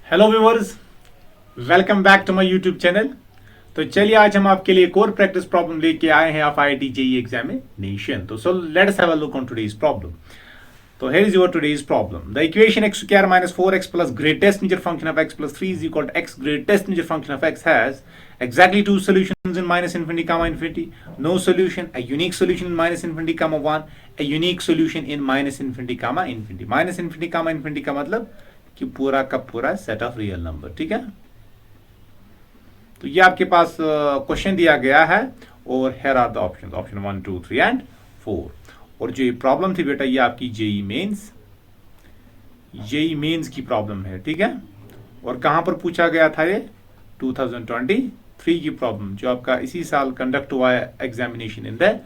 Hello viewers, welcome back to my YouTube channel. तो चलिए आज हम आपके लिए एक और प्रैक्टिस प्रॉब्लम लेके आए हैं ऑफ आईआईटी जेईई एग्जामिनेशन। तो so let's have a look on today's problem. तो here is your today's problem. The equation x square minus 4x plus greatest integer function of x plus 3 is equal to x greatest integer function of x has exactly two solutions in minus infinity comma infinity, no solution, a unique solution in minus infinity comma 1, a unique solution in minus infinity comma infinity. Minus infinity comma infinity का मतलब कि पूरा का पूरा set of real number. ठीक है, तो ये आपके पास क्वेश्चन दिया गया है और here are the option, option 1 2 3 and 4। और जो ये प्रॉब्लम थी बेटा ये आपकी जेईई मेंस की प्रॉब्लम है। ठीक है, और कहां पर पूछा गया था ये 2023 की प्रॉब्लम, जो आपका इसी साल कंडक्ट हुआ है examination in the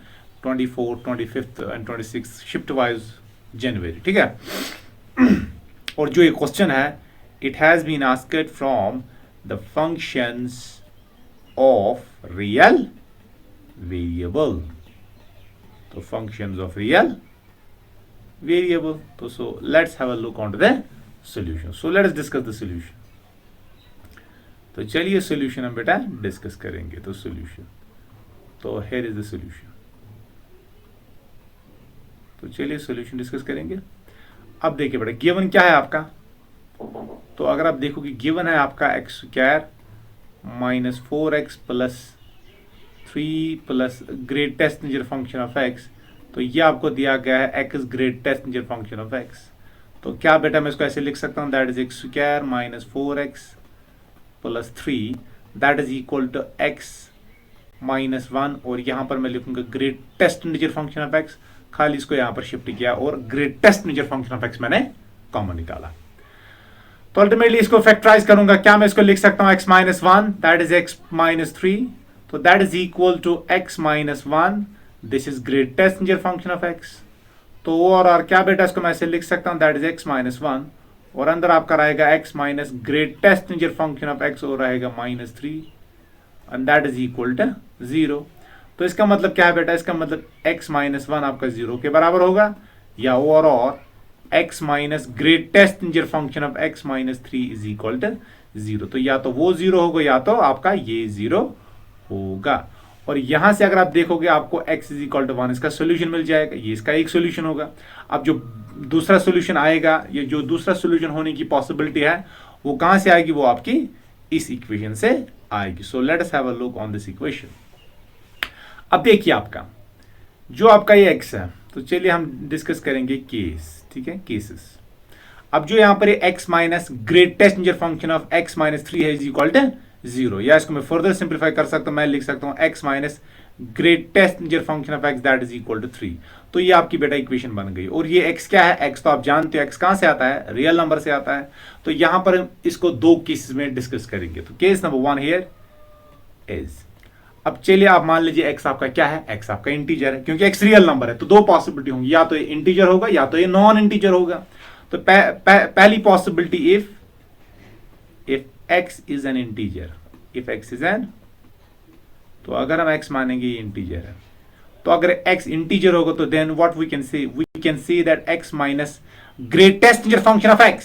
24, 25 and 26 shift wise जनवरी। ठीक है, और जो ये क्वेश्चन है it has been asked from the functions of real variable. तो फंक्शंस ऑफ रियल वेरिएबल। तो so let's have a look on to the solution. So let's discuss the solution. तो चलिए सॉल्यूशन हम बेटा डिस्कस करेंगे। तो solution, तो here is the solution. तो चलिए सॉल्यूशन डिस्कस करेंगे। अब देखिए बेटा गिवन क्या है आपका। तो अगर आप देखो कि गिवन है आपका x square minus 4x plus 3 plus greatest integer function of x, तो ये आपको दिया गया है x greatest integer function of x। तो क्या बेटा मैं इसको ऐसे लिख सकता हूँ, that is x square minus 4x plus 3 that is equal to x minus 1, और यहाँ पर मैं लिखूंगा greatest integer function of x, खाली इसको यहाँ पर शिफ्ट किया और greatest integer function of x मैंने कॉमन निकाला। तो अल्टीमेटली इसको फैक्टराइज करूंगा, क्या मैं इसको लिख सकता हूँ x minus 1 that is x minus 3, तो that is equal to x minus 1, this is greatest integer function of x। तो और क्या बेटा इसको मैं ऐसे लिख सकता हूँ, दैट इज x माइनस 1, और अंदर आपका रहेगा x minus greatest integer function of x और रहेगा minus 3 and that is equal to 0। तो इसका मतलब क्या है बेटा, इसका मतलब x माइनस 1 आपका 0 के बराबर होगा, या और x minus greatest integer function of x minus 3 is equal to 0। तो या तो वो 0 होगा या तो आपका ये 0 होगा। और यहां से अगर आप देखोगे आपको x इज इक्वल टू 1 इसका सोल्यूशन मिल जाएगा, ये इसका एक सोल्यूशन होगा। अब जो दूसरा सोल्यूशन आएगा, ये जो दूसरा सोल्यूशन होने की पॉसिबिलिटी है वो कहां से आएगी, वो आपकी इस इक्वेशन से आएगी। सो let's have a look on this equation. अब देखिए आपका जो आपका ये x है, तो चलिए हम डिस्कस करेंगे केस। ठीक है, केसेस। अब जो यहां पर ये x minus greatest integer function of x minus 3 है इज इक्वल टू 0, या इसको मैं फर्दर सिंप्लीफाई कर सकता हूं, मैं लिख सकता हूं x minus greatest integer function of x that is equal to 3। तो ये आपकी बेटा इक्वेशन बन गई। और ये x क्या है, x तो आप जानते हो x कहां से आता है, रियल नंबर से आता है। तो यहां पर हम इसको दो केसेस में डिस्कस करेंगे। तो केस नंबर 1 हियर इज, अब चलिए आप मान लीजिए x आपका क्या है, x आपका इंटीजर है, क्योंकि x रियल नंबर है तो दो पॉसिबिलिटी होंगी, या तो ये इंटीजर होगा या तो ये नॉन इंटीजर होगा। तो पहली possibility if x is an integer, if x is an, तो अगर हम x मानेंगे ये इंटीजर है, तो अगर x इंटीजर होगा तो then what we can say that x minus greatest integer function of x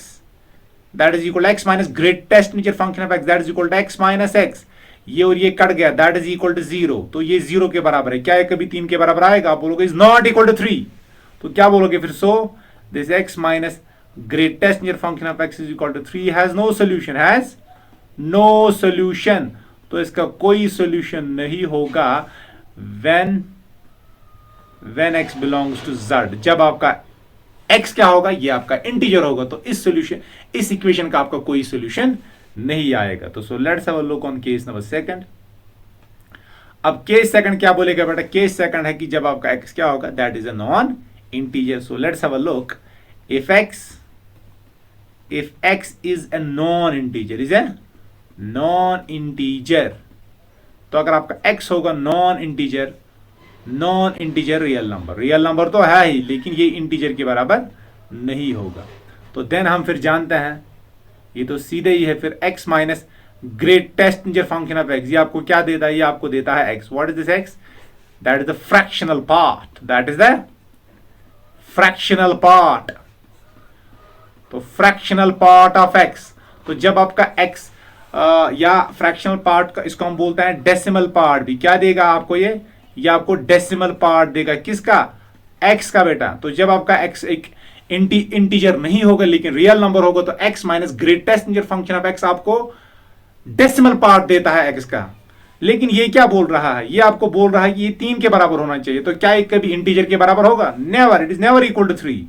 that is equal to x minus greatest integer function of x that is equal to x minus x। ये और ये cut गया, that is equal to 0, तो ये 0 के बराबर है। क्या है, कभी 3 के बराबर आएगा, आप बोलोगे इज नॉट इक्वल टू 3, तो क्या बोलोगे फिर, so this x minus greatest integer function of x is equal to 3 has no solution, has no solution. तो इसका कोई सोल्यूशन नहीं होगा when x belongs to z। जब आपका x क्या होगा, ये आपका इंटीजर होगा, तो इस इक्वेशन का आपका कोई सोल्यूशन नहीं आएगा। तो so let's have a look on case number second. अब केस सेकंड क्या बोलेगा बेटा, केस सेकंड है कि जब आपका x क्या होगा, that is a non integer. So let's have a look, if x is a non integer, is a non integer, तो अगर आपका x होगा नॉन इंटीजर रियल नंबर तो है ही, लेकिन ये इंटीजर के बराबर नहीं होगा, तो देन हम फिर जानते हैं ये तो सीधे ही है, फिर x minus greatest integer function of x, ये आपको क्या देता है, ये आपको देता है x। What is this x, that is the fractional part, that is the fractional part. तो फ्रैक्शनल पार्ट ऑफ x, तो जब आपका x या फ्रैक्शनल पार्ट का, इसको हम बोलते हैं डेसिमल पार्ट, भी क्या देगा आपको, ये आपको डेसिमल पार्ट देगा, किसका, x का बेटा। तो जब आपका x एक इंटीजर नहीं होगा लेकिन रियल नंबर होगा तो x minus greatest integer function of x आपको डेसिमल पार्ट देता है x का। लेकिन ये क्या बोल रहा है, ये आपको बोल रहा है कि ये 3 के बराबर होना चाहिए। तो क्या ये कभी इंटीजर के बराबर होगा, never, it is never equal to 3।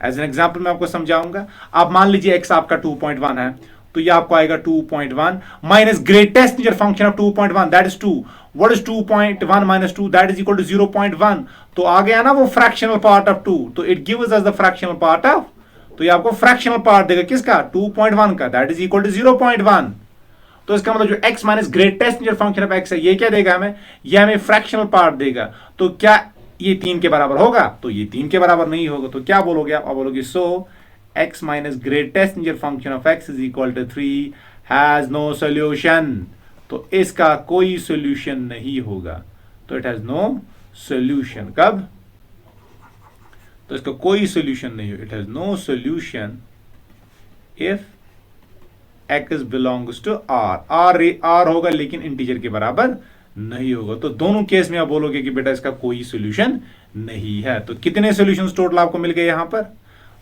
As an example मैं आपको समझाऊंगा। आप मान लीजिए x आपका 2.1 है, तो ये आपको आएगा 2.1 minus greatest integer function of 2.1 that is 2। What is 2.1 minus 2, that is equal to 0.1। तो आ गया ना वो फ्रैक्शनल पार्ट ऑफ 2, तो it gives us the fractional part of, तो ये आपको फ्रैक्शनल पार्ट देगा किसका, 2.1 का, दैट इज इक्वल टू 0.1। तो इसका मतलब जो x minus greatest integer function of x है, ये क्या देगा हमें, ये हमें फ्रैक्शनल पार्ट देगा। तो क्या ये 3 के बराबर होगा, तो ये 3 के बराबर नहीं होगा। तो क्या बोलोगे आप बोलोगे so x minus greatest integer function of x is equal to 3 has no solution. तो इसका कोई सॉल्यूशन नहीं होगा, तो इट हैज नो सॉल्यूशन। कब, तो इसका कोई सॉल्यूशन नहीं होगा, it has no solution if x belongs to r होगा लेकिन इंटीजर के बराबर नहीं होगा। तो दोनों केस में आप बोलोगे कि बेटा इसका कोई सॉल्यूशन नहीं है। तो कितने सॉल्यूशंस टोटल आपको मिल गए यहां पर,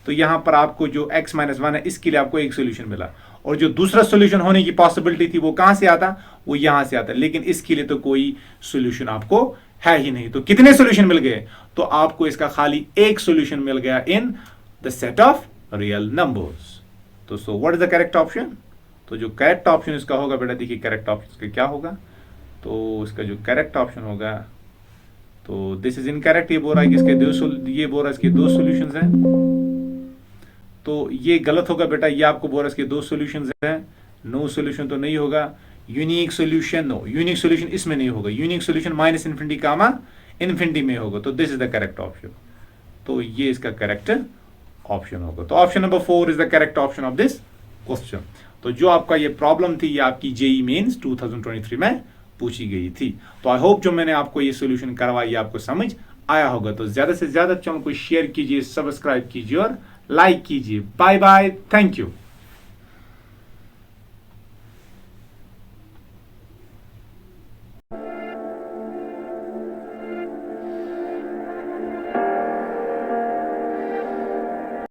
तो यहां पर आपको जो x माइनस 1 है इसके लिए आपको एक सॉल्यूशन मिला, और जो दूसरा सॉल्यूशन होने की पॉसिबिलिटी थी वो कहां से आता, वो यहां से आता, लेकिन इसके लिए तो कोई सॉल्यूशन आपको है ही नहीं। तो कितने सॉल्यूशन मिल गए, तो आपको इसका खाली एक सॉल्यूशन मिल गया in the set of real numbers. तो so what is the correct option, तो जो करेक्ट ऑप्शन इसका होगा बेटा, देखिए करेक्ट ऑप्शन इसका क्या होगा, तो इसका जो करेक्ट ऑप्शन होगा, तो दिस इज इनकरेक्ट, ये बोल रहा है कि इसके ये बोल रहा है इसके 2 सॉल्यूशंस हैं, तो ये गलत होगा बेटा, ये आपको बोल रहा है इसके 2 सॉल्यूशंस हैं, नो सॉल्यूशन तो नहीं होगा, unique solution, no unique solution इसमें नहीं होगा, unique solution minus infinity comma infinity में होगा। तो this is the correct option, तो ये इसका करेक्ट ऑप्शन होगा। तो option number 4 is the correct option of this question. तो जो आपका ये प्रॉब्लम थी, ये आपकी जेई मेंस 2023 में पूछी गई थी। तो आई होप जो मैंने आपको ये सॉल्यूशन करवाई आपको समझ आया होगा। तो ज्यादा से ज्यादा चैनल को शेयर कीजिए, सब्सक्राइब कीजिए और लाइक कीजिए। Bye bye, thank you.